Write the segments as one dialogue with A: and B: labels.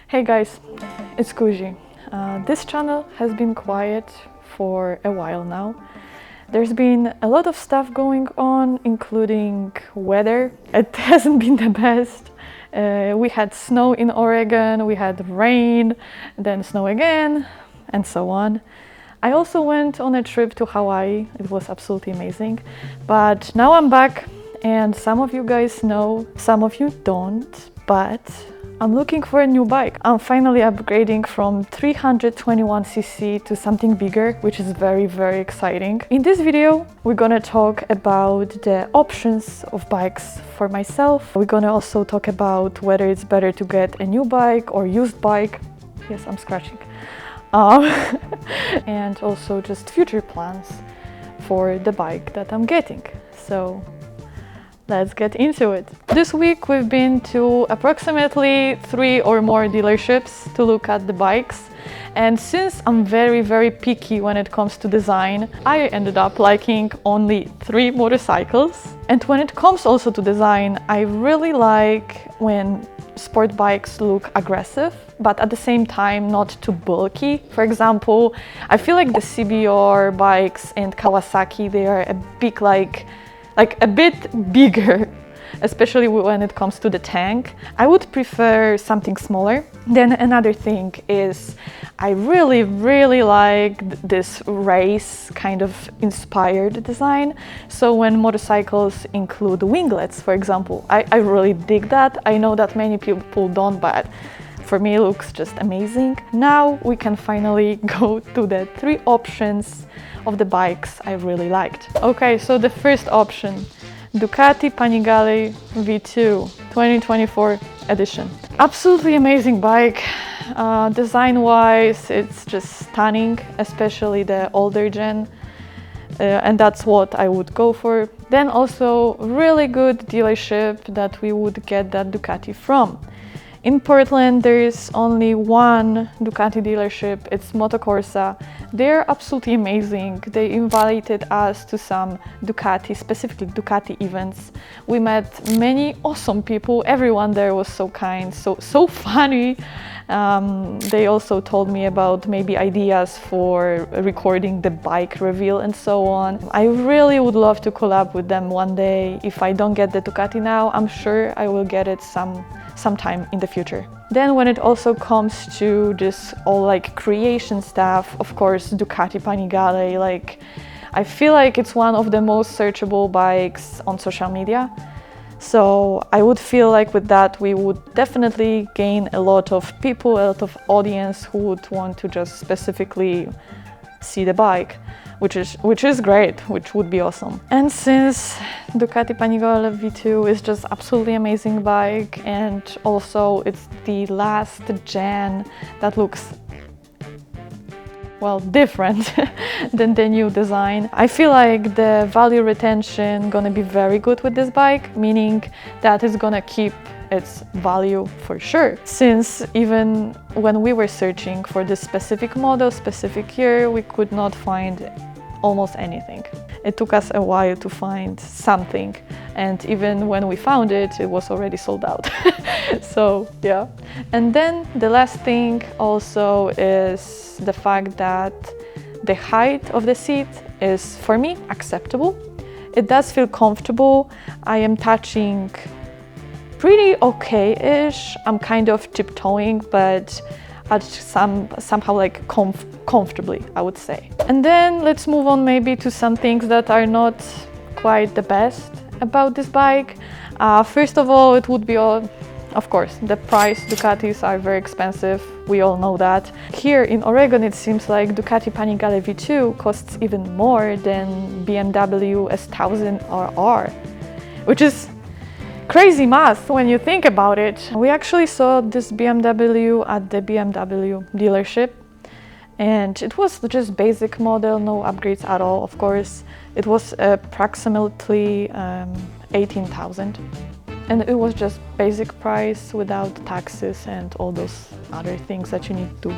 A: Hey guys, it's Kuji. This channel has been quiet for a while now. There's been a lot of stuff going on, including weather. It hasn't been the best. We had snow in Oregon, we had rain, then snow again, and so on. I also went on a trip to Hawaii. It was absolutely amazing. But now I'm back, and some of you guys know, some of you don't, but I'm looking for a new bike. I'm finally upgrading from 321cc to something bigger, which is very, very exciting. In this video, we're gonna talk about the options of bikes for myself. We're gonna also talk about whether it's better to get a new bike or used bike. Yes, I'm scratching. And also just future plans for the bike that I'm getting. So let's get into it. This week we've been to approximately 3 or more dealerships to look at the bikes. And since I'm very, very picky when it comes to design, I ended up liking only 3 motorcycles. And when it comes also to design, I really like when sport bikes look aggressive, but at the same time not too bulky. For example, I feel like the CBR bikes and Kawasaki, they are a big like a bit bigger, especially when it comes to the tank. I would prefer something smaller. Then another thing is I really, really like this race kind of inspired design. So when motorcycles include winglets, for example, I really dig that. I know that many people don't, but for me it looks just amazing. Now we can finally go to the 3 options of the bikes I really liked. Okay, so the first option, Ducati Panigale V2 2024 edition. Absolutely amazing bike. Design-wise, it's just stunning, especially the older gen, and that's what I would go for. Then also really good dealership that we would get that Ducati from. In Portland, there is only one Ducati dealership, it's Motocorsa. They're absolutely amazing. They invited us to some Ducati, specifically Ducati events. We met many awesome people. Everyone there was so kind, so funny. They also told me about maybe ideas for recording the bike reveal and so on. I really would love to collab with them one day. If I don't get the Ducati now, I'm sure I will get it sometime in the future. Then when it also comes to just all like creation stuff, of course Ducati Panigale, like I feel like it's one of the most searchable bikes on social media. So I would feel like with that we would definitely gain a lot of people, a lot of audience who would want to just specifically see the bike, which is great, which would be awesome. And since Ducati Panigale V2 is just absolutely amazing bike, and also it's the last gen that looks, well, different than the new design. I feel like the value retention gonna be very good with this bike, meaning that it's gonna keep its value for sure. Since even when we were searching for this specific model, specific year, we could not find almost anything. It took us a while to find something, and even when we found it, it was already sold out. So yeah. And then the last thing also is the fact that the height of the seat is, for me, acceptable. It does feel comfortable. I am touching pretty okay-ish. I'm kind of tiptoeing, but at somehow like comfortably, I would say. And then let's move on maybe to some things that are not quite the best about this bike. First of all, it would be of course, the price. Ducatis are very expensive, we all know that. Here in Oregon, it seems like Ducati Panigale V2 costs even more than BMW S1000 RR, which is crazy math when you think about it. We actually saw this BMW at the BMW dealership, and it was just basic model, no upgrades at all, of course. It was approximately 18,000, and it was just basic price without taxes and all those other things that you need to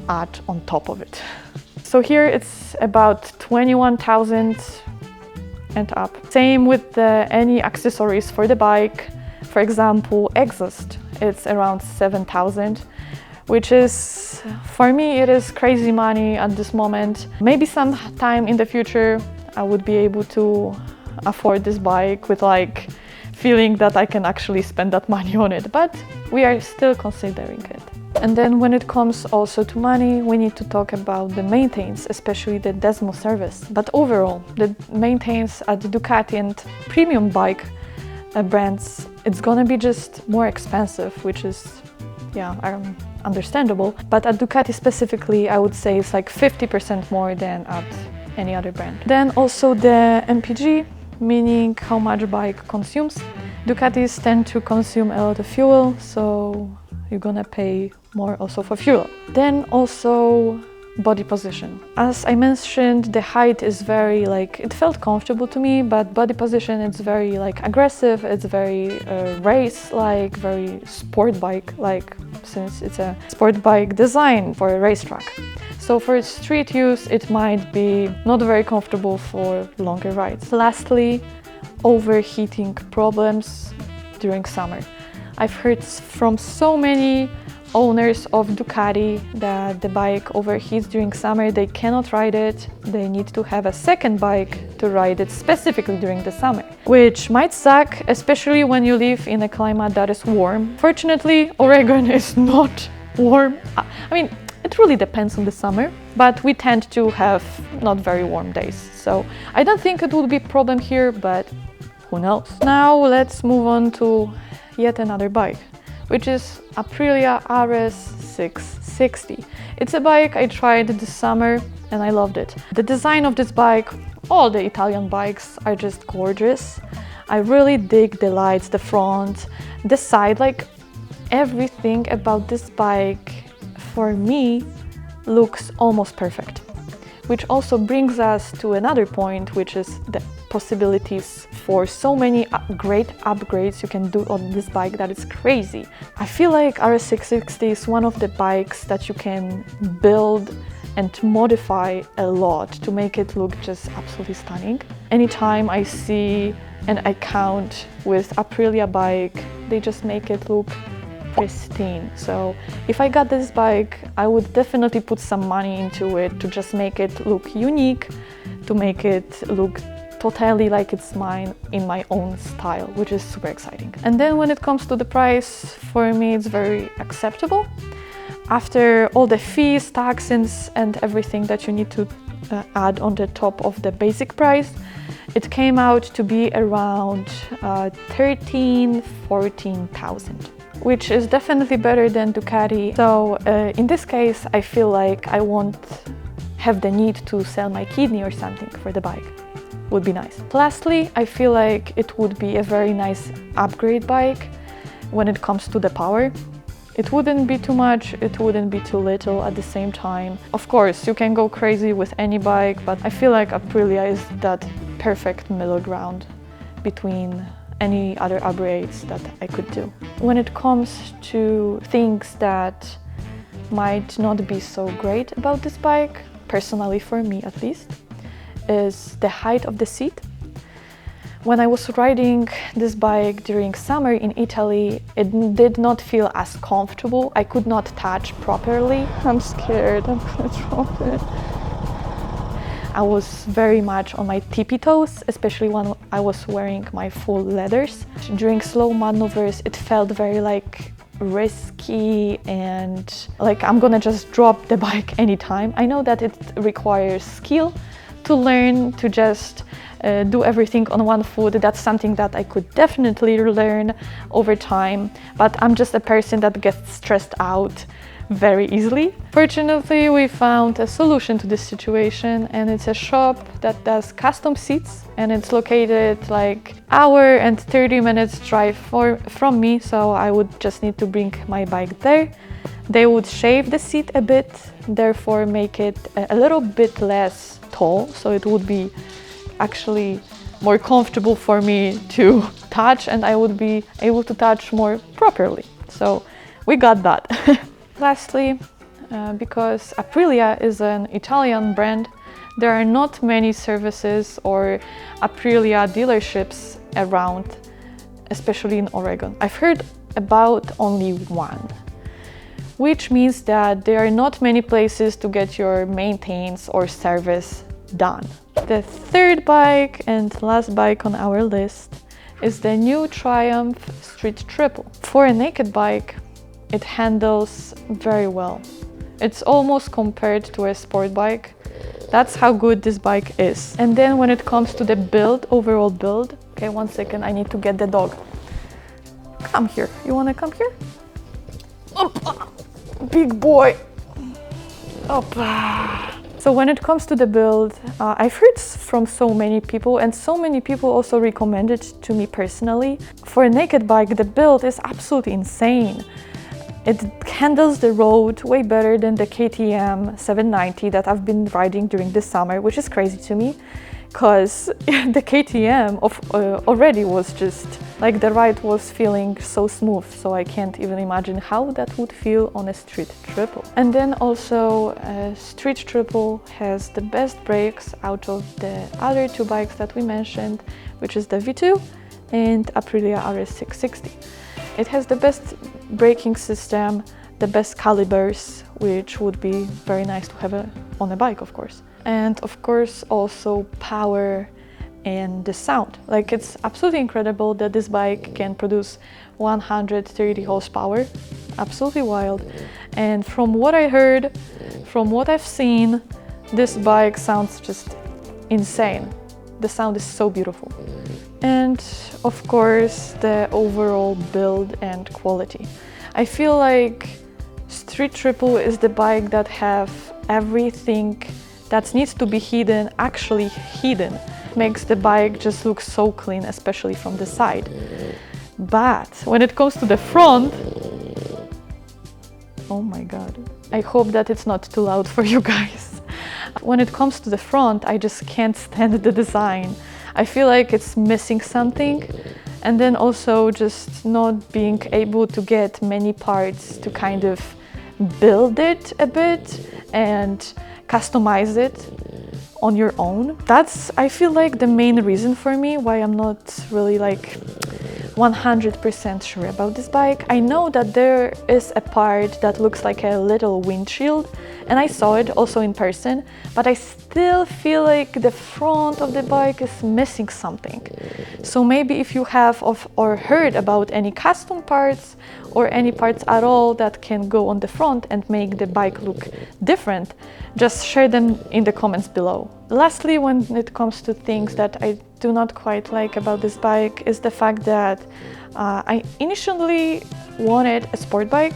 A: add on top of it. So here it's about 21,000 and up. Same with any accessories for the bike. For example, exhaust. it's around 7,000, which is, for me, it is crazy money at this moment. Maybe sometime in the future I would be able to afford this bike with like feeling that I can actually spend that money on it, but we are still considering it. And then when it comes also to money, we need to talk about the maintenance, especially the Desmo service. But overall, the maintenance at the Ducati and premium bike brands, it's gonna be just more expensive, which is, yeah, understandable. But at Ducati specifically, I would say it's like 50% more than at any other brand. Then also the MPG, meaning how much bike consumes. Ducatis tend to consume a lot of fuel, so you're gonna pay more also for fuel. Then also body position. As I mentioned, the height is very like, it felt comfortable to me, but body position, it's very like aggressive, it's very race-like, very sport bike-like, since it's a sport bike designed for a racetrack. So for street use, it might be not very comfortable for longer rides. Lastly, overheating problems during summer. I've heard from so many owners of Ducati that the bike overheats during summer, they cannot ride it, they need to have a second bike to ride it specifically during the summer, which might suck, especially when you live in a climate that is warm. Fortunately, Oregon is not warm. I mean, it really depends on the summer, but we tend to have not very warm days. So I don't think it would be a problem here, but who knows. Now let's move on to yet another bike, which is Aprilia RS 660. It's a bike I tried this summer and I loved it. The design of this bike, all the Italian bikes are just gorgeous. I really dig the lights, the front, the side, like everything about this bike for me looks almost perfect. Which also brings us to another point, which is the possibilities for so many great upgrades you can do on this bike that is crazy. I feel like RS660 is one of the bikes that you can build and modify a lot to make it look just absolutely stunning. Anytime I see an account with Aprilia bike, they just make it look pristine. So if I got this bike, I would definitely put some money into it to just make it look unique, to make it look totally like it's mine in my own style, which is super exciting. And then when it comes to the price, for me it's very acceptable. After all the fees, taxes and everything that you need to add on the top of the basic price, it came out to be around 13,000–14,000. Which is definitely better than Ducati. So in this case, I feel like I won't have the need to sell my kidney or something for the bike. Would be nice. Lastly, I feel like it would be a very nice upgrade bike when it comes to the power. It wouldn't be too much, it wouldn't be too little at the same time. Of course, you can go crazy with any bike, but I feel like Aprilia is that perfect middle ground between any other upgrades that I could do. When it comes to things that might not be so great about this bike, personally for me at least, is the height of the seat. When I was riding this bike during summer in Italy, it did not feel as comfortable. I could not touch properly. I'm scared, I'm gonna drop it. I was very much on my tippy toes, especially when I was wearing my full leathers. During slow maneuvers, it felt very like risky and like I'm gonna just drop the bike anytime. I know that it requires skill to learn to just do everything on one foot. That's something that I could definitely learn over time, but I'm just a person that gets stressed out very easily. Fortunately, we found a solution to this situation, and it's a shop that does custom seats, and it's located like hour and 30 minutes drive from me, so I would just need to bring my bike there. They would shave the seat a bit, therefore make it a little bit less tall, so it would be actually more comfortable for me to touch, and I would be able to touch more properly. So we got that. Lastly, because Aprilia is an Italian brand, there are not many services or Aprilia dealerships around, especially in Oregon. I've heard about only one, which means that there are not many places to get your maintenance or service done. The third bike and last bike on our list is the new Triumph Street Triple. For a naked bike, it handles very well. It's almost compared to a sport bike. That's how good this bike is. And then when it comes to the build, overall build, okay, 1 second, I need to get the dog. Come here, you wanna come here? Opa. Big boy. Opa. So when it comes to the build, I've heard from so many people, and so many people also recommend it to me personally. For a naked bike, the build is absolutely insane. It handles the road way better than the KTM 790 that I've been riding during the summer, which is crazy to me, because the KTM already was just like the ride was feeling so smooth, so I can't even imagine how that would feel on a Street Triple. And then also Street Triple has the best brakes out of the other two bikes that we mentioned, which is the V2 and Aprilia RS 660. It has the best braking system, the best calibers, which would be very nice to have on a bike, of course. And of course also power and the sound. Like, it's absolutely incredible that this bike can produce 130 horsepower. Absolutely wild. And from what I heard, from what I've seen, this bike sounds just insane. The sound is so beautiful. And of course the overall build and quality. I feel like Street Triple is the bike that have everything that needs to be hidden actually hidden. Makes the bike just look so clean, especially from the side. But when it comes to the front, oh my god, I hope that it's not too loud for you guys. When it comes to the front, I just can't stand the design. I feel like it's missing something, and then also just not being able to get many parts to kind of build it a bit and customize it on your own. That's, I feel like, the main reason for me why I'm not really like 100% sure about this bike. I know that there is a part that looks like a little windshield, and I saw it also in person, but I still feel like the front of the bike is missing something. So maybe if you have or heard about any custom parts or any parts at all that can go on the front and make the bike look different, just share them in the comments below. Lastly, when it comes to things that I do not quite like about this bike is the fact that I initially wanted a sport bike,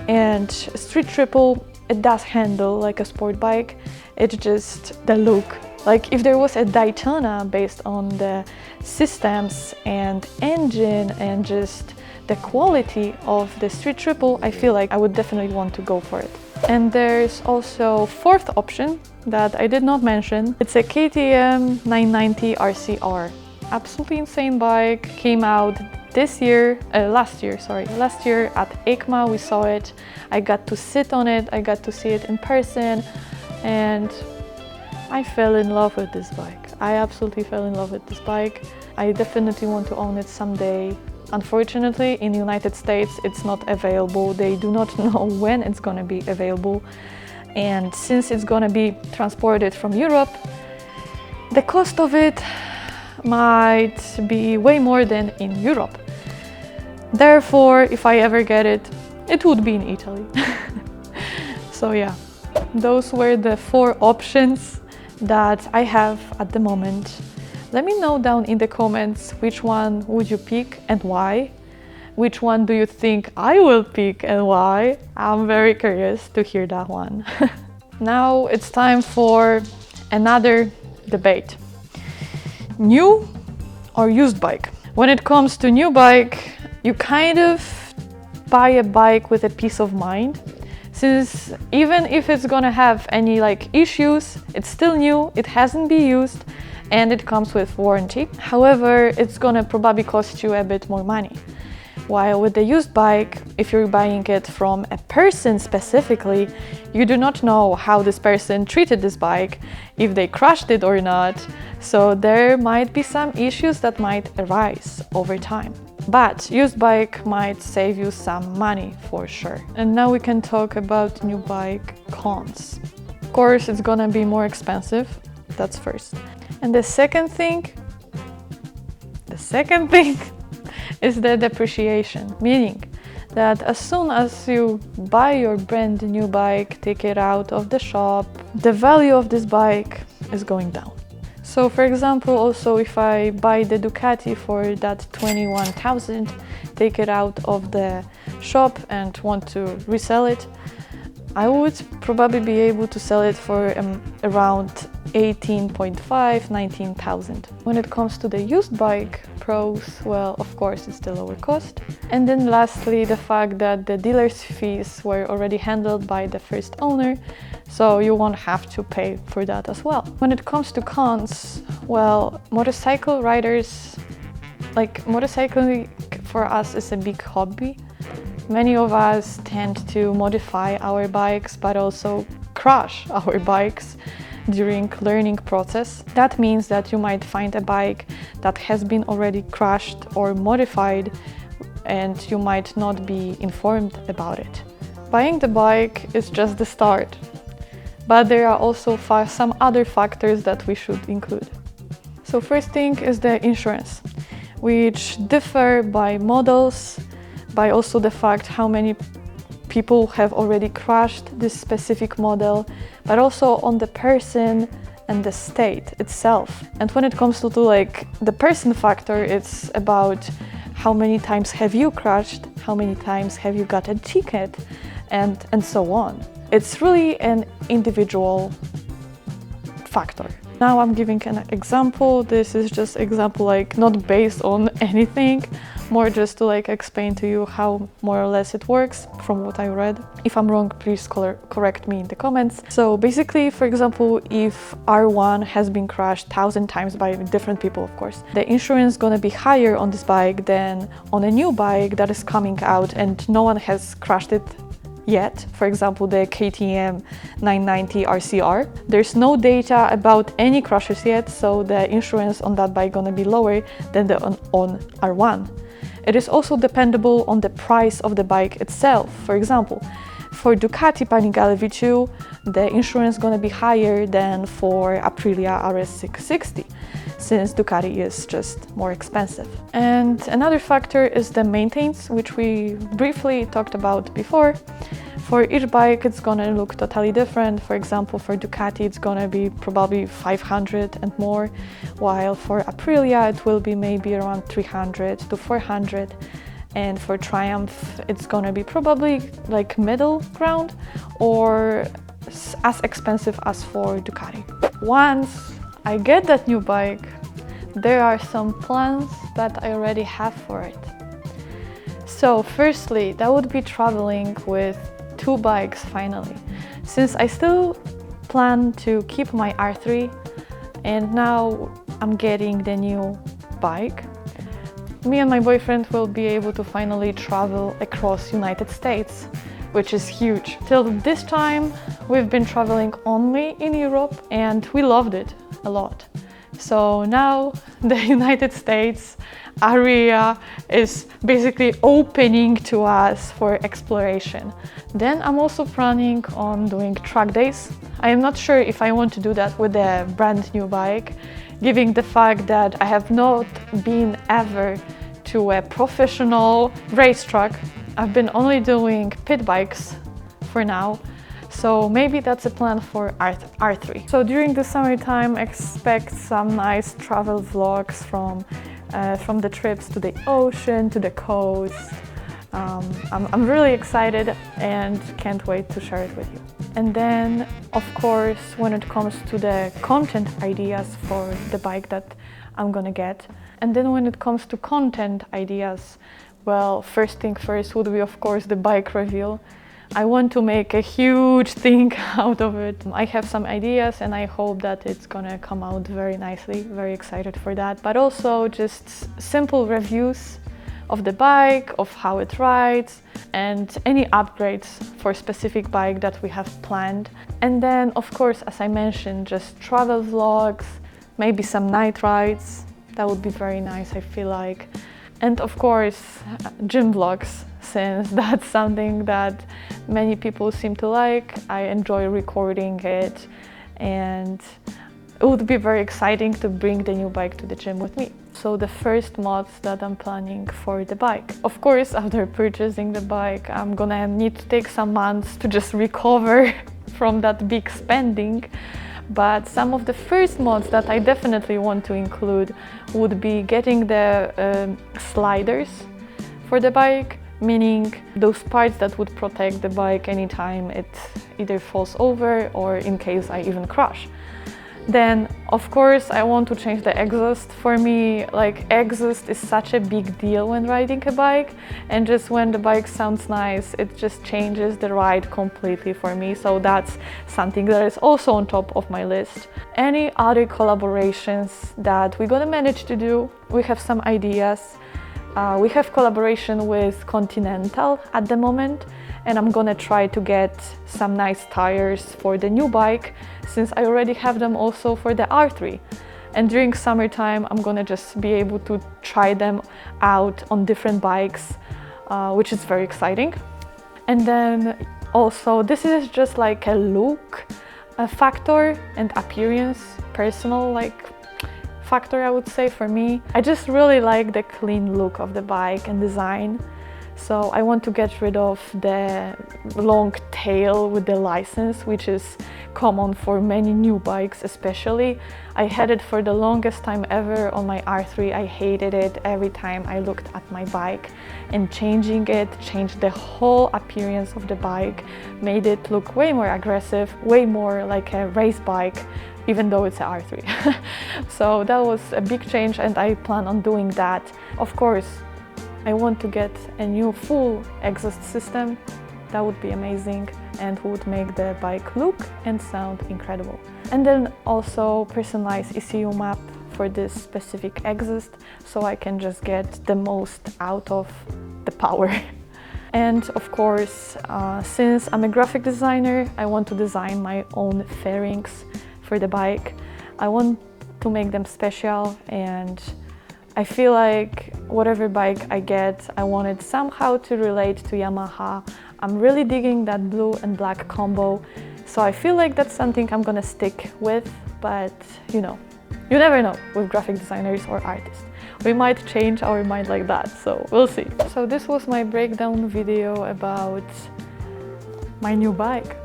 A: and Street Triple, it does handle like a sport bike. It's just the look. Like, if there was a Daytona based on the systems and engine and just the quality of the Street Triple, I feel like I would definitely want to go for it. And there's also fourth option that I did not mention. It's a KTM 990 RCR. Absolutely insane bike. Came out last year at EICMA. We saw it. I got to sit on it. I got to see it in person, and I fell in love with this bike. I absolutely fell in love with this bike. I definitely want to own it someday. Unfortunately, in the United States, it's not available. They do not know when it's gonna be available. And since it's gonna be transported from Europe, the cost of it might be way more than in Europe. Therefore, if I ever get it, it would be in Italy. So yeah, those were the 4 options that I have at the moment. Let me know down in the comments which one would you pick and why. Which one do you think I will pick and why? I'm very curious to hear that one. Now it's time for another debate. New or used bike? When it comes to new bike, you kind of buy a bike with a peace of mind. Since even if it's gonna have any issues, it's still new, it hasn't been used, and it comes with warranty. However, it's gonna probably cost you a bit more money. While with the used bike, if you're buying it from a person specifically, you do not know how this person treated this bike, if they crashed it or not, so there might be some issues that might arise over time. But used bike might save you some money for sure. And now we can talk about new bike cons. Of course, it's gonna be more expensive, that's first. And the second thing is the depreciation, meaning that as soon as you buy your brand new bike, take it out of the shop, the value of this bike is going down. So for example, also if I buy the Ducati for that 21,000, take it out of the shop and want to resell it, I would probably be able to sell it for around 18.5, 19,000. When it comes to the used bike pros, well, of course, it's the lower cost. And then lastly, the fact that the dealer's fees were already handled by the first owner, so you won't have to pay for that as well. When it comes to cons, well, motorcycle riders, like motorcycling for us is a big hobby. Many of us tend to modify our bikes, but also crash our bikes during learning process. That means that you might find a bike that has been already crashed or modified and you might not be informed about it. Buying the bike is just the start, but there are also some other factors that we should include. So first thing is the insurance, which differ by models, by also the fact how many people have already crashed this specific model, but also on the person and the state itself. And when it comes to like the person factor, it's about how many times have you crashed, how many times have you got a ticket, and so on. It's really an individual factor. Now I'm giving an example. This is just example, like not based on anything, more just to like explain to you how more or less it works from what I read. If I'm wrong, please correct me in the comments. So basically, for example, if R1 has been crashed 1,000 times by different people, of course, the insurance is gonna be higher on this bike than on a new bike that is coming out and no one has crashed it yet. For example, the KTM 990 RCR. There's no data about any crashes yet, so the insurance on that bike gonna be lower than the on R1. It is also dependable on the price of the bike itself. For example, for Ducati Panigale V2, the insurance is gonna be higher than for Aprilia RS 660, since Ducati is just more expensive. And another factor is the maintenance, which we briefly talked about before. For each bike, it's gonna look totally different. For example, for Ducati, it's gonna be probably 500 and more, while for Aprilia, it will be maybe around 300 to 400. And for Triumph, it's gonna be probably like middle ground or as expensive as for Ducati. Once I get that new bike, there are some plans that I already have for it. So firstly, that would be traveling with 2 bikes finally. Since I still plan to keep my R3 and now I'm getting the new bike, me and my boyfriend will be able to finally travel across United States, which is huge. Till this time, we've been traveling only in Europe and we loved it a lot. So now the United States area is basically opening to us for exploration. Then I'm also planning on doing track days. I am not sure if I want to do that with a brand new bike, given the fact that I have not been ever to a professional racetrack. I've been only doing pit bikes for now. So maybe that's a plan for R3. So during the summertime, expect some nice travel vlogs from the trips to the ocean, to the coast. I'm really excited and can't wait to share it with you. And then, of course, when it comes to the content ideas for the bike that I'm gonna get. And then when it comes to content ideas, well, first thing first would be, of course, the bike reveal. I want to make a huge thing out of it. I have some ideas and I hope that it's gonna come out very nicely. Very excited for that. But also just simple reviews of the bike, of how it rides, and any upgrades for specific bike that we have planned. And then, of course, as I mentioned, just travel vlogs, maybe some night rides. That would be very nice, I feel like. And of course, gym vlogs, since that's something that many people seem to like. I enjoy recording it, and it would be very exciting to bring the new bike to the gym with me. So the first mods that I'm planning for the bike. Of course, after purchasing the bike, I'm gonna need to take some months to just recover from that big spending. But some of the first mods that I definitely want to include would be getting the sliders for the bike, meaning those parts that would protect the bike anytime it either falls over or in case I even crash. Then, of course, I want to change the exhaust. For me, like, exhaust is such a big deal when riding a bike, and just when the bike sounds nice, it just changes the ride completely for me. So that's something that is also on top of my list. Any other collaborations that we're gonna manage to do, we have some ideas. We have collaboration with Continental at the moment, and I'm gonna try to get some nice tires for the new bike, since I already have them also for the R3. And during summertime, I'm gonna just be able to try them out on different bikes, which is very exciting. And then also, this is just like a look factor and appearance, personal factor, I would say, for me. I just really like the clean look of the bike and design. So I want to get rid of the long tail with the license, which is common for many new bikes especially. I had it for the longest time ever on my R3. I hated it every time I looked at my bike, and changing it changed the whole appearance of the bike, made it look way more aggressive, way more like a race bike, even though it's a R3. So that was a big change, and I plan on doing that. Of course, I want to get a new full exhaust system. That would be amazing and would make the bike look and sound incredible. And then also personalized ECU map for this specific exhaust, so I can just get the most out of the power. And of course, since I'm a graphic designer, I want to design my own fairings for the bike. I want to make them special, and I feel like whatever bike I get, I want it somehow to relate to Yamaha. I'm really digging that blue and black combo, so I feel like that's something I'm gonna stick with, but you know, you never know with graphic designers or artists. We might change our mind like that, so we'll see. So this was my breakdown video about my new bike.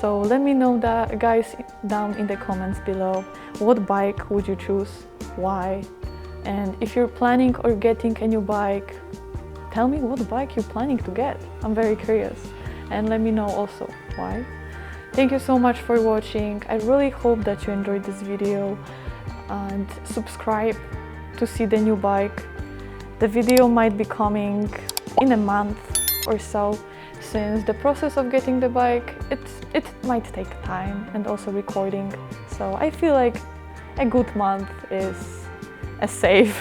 A: So let me know that, guys, down in the comments below, what bike would you choose, why? And if you're planning or getting a new bike, tell me what bike you're planning to get. I'm very curious. And let me know also why. Thank you so much for watching. I really hope that you enjoyed this video, and subscribe to see the new bike. The video might be coming in a month or so, since the process of getting the bike, it might take time, and also recording. So I feel like a good month is a safe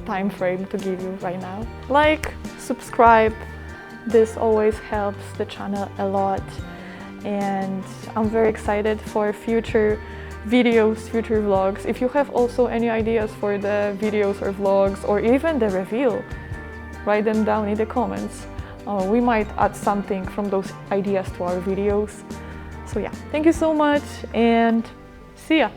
A: time frame to give you right now. Like, subscribe, this always helps the channel a lot, and I'm very excited for future videos, future vlogs. If you have also any ideas for the videos or vlogs, or even the reveal, write them down in the comments. We might add something from those ideas to our videos. So yeah, thank you so much, and see ya!